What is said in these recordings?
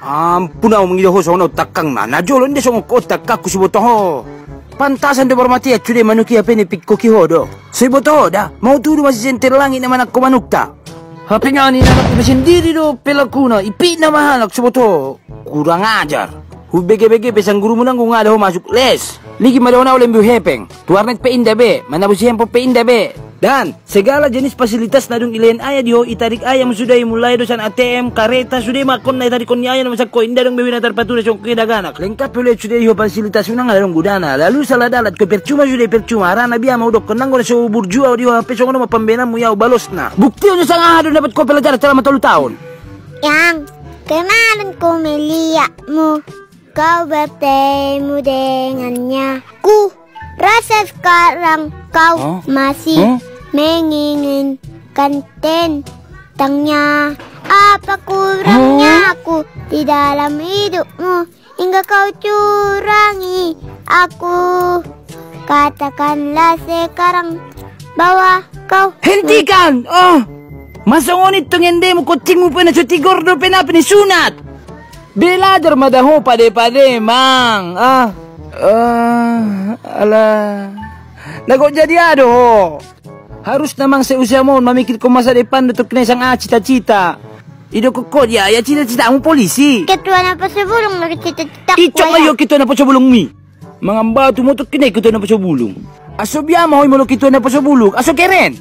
Ampun ako mengido ho sono takang na. Najolo hindi song otak kaku si boto ho. Pantasan do barmati at sude manuki apa ni pikko ki ho do. Si boto ho da. Mau tudu masih senter langit naman ako manukta. Hapi nga ni nanak na sendiri do pelakuna. Ipi na mahalak si boto. Kurang ajar. Hubege-bege pesang guru mo nang kung nga daw masuk les. Ligi madaw na ulit hepeng. Tuwarnet pa inda be. Manabusihan po pa inda be. Dan, segala jenis fasilitas na dung ilayan aya diho, itarik aya mo sudah mulai do san ATM, kareta sudah makon na itarik kon ni aya na masag ko, inda dung bewina tarpatunas yung kidaganak. Lengkap ulit sudah diho fasilitas mo nga dung gudana. Lalu saladalat ko percuma sudah percuma, arana biya maudok kenang ko na sa burjua diho, peso ko na mapambena mo yaw balos na. Bukti yun sa nga dapat ko pelajar selama 3 tahun. Yang, kemarin ko melihat mo, kau bertemu dengannya. Ku rasa sekarang kau masih menginginkan tentangnya. Apa kurangnya aku di dalam hidupmu hingga kau curangi aku? Katakanlah sekarang bahwa kau... Hentikan! Masa ngunit tong hindi mo kuting mo pa na suti gordo pinasunat! Belajar madaho pade-pade, mang. Alah. Nago jadi ado. Harus namang seusia mo mamikir ko masa depan untuk kena isang cita-cita. Ido ko ya cita-cita mo polisi. Ketua na pa sa bulong nakicita-cita ko. Icok kayo kito na pa sa bulong mi. Mga batu mo to kina kito na pa sa bulong. Aso biya mo mo kito na pa sa bulong. Aso keren.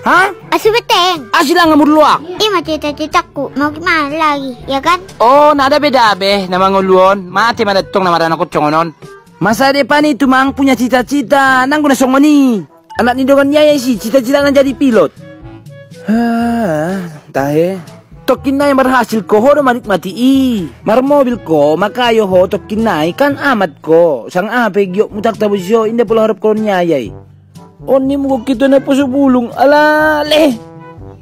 Ha? Aso beteng. Asila nga murluak. Ima cita-cita ko. Magmahal lagi, ya kan? Oh, nada beda-be na manguluon. Mati madatong na marana ko tiyongonon. Masa depan itu mang punya cita-cita. Nang guna songoni. Anak ni dengan nyaya sih cita-cita kan jadi pilot. Tahe. Tokin na yang berhasil ko ho manikmati mar mobil ko makayo ho tokin na kan amat ko. Sang apeg yok mutak tabusyo inda pula harap ko nyayay. Oni mo kito na po sa bulong. Ala, leh.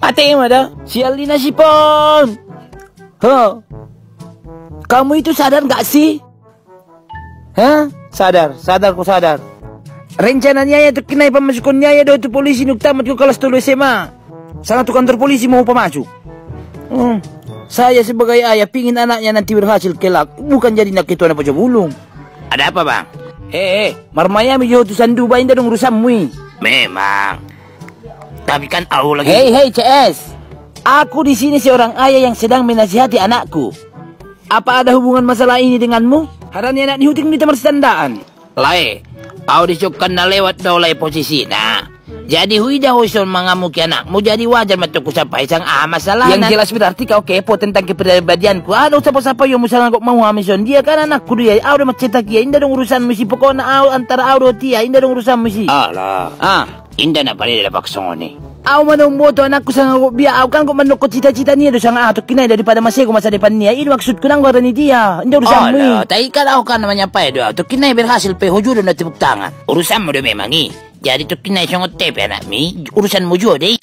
Pati mo da. Si Alina si Pon. Ho. Kamu itu sadar gak sih? Hah? Sadar ko sadar. Rencananya ya terkena pemasukan niya do itu polisi nuktamat ko kelas 3 SMA. Sana tuh kantor polisi mau pemasuk. Saya sebagai ayah pingin anaknya nanti berhasil kelak, bukan jadi nak itu anak pocong bulung. Ada apa bang? Marmaya mi tu sandu bain dong urusanmu. Memang. Tapi kan aku lagi. Hei CS. Aku di sini seorang ayah yang sedang menasihati anakku. Apa ada hubungan masalah ini denganmu? Haranya anak dihuting di tempat standaan. Lai, kau disukkan na lewat daw lai posisi na. Jadi hui dah usul mengamuki anakmu, jadi wajar matuku sampai sang masalah. Yang jelas berarti kau kepo tentang kepribadianku. Ada siapa-siapa yang misalnya kau mau amison dia kan anakku dia. Aku udah mencetak dia, indah dong urusan misi pokoknya antara aku dia, indah dong urusan misi. Alah, indah nak pada dapat kesongoni. Aku manong boto anakku sang aku biar aku kan kau menukut cita-cita dia do sang atuk kinai daripada masih aku masa depan dia. Ini maksudku nang ni dia. Indah urusanmu. Alah, tapi kan aku kan namanya apa ya do. Atuk kinai berhasil pehojo dan tepuk tangan. Urusanmu do memang ni. Jadi tu kinai sangat tepe anak mi urusanmu juga deh.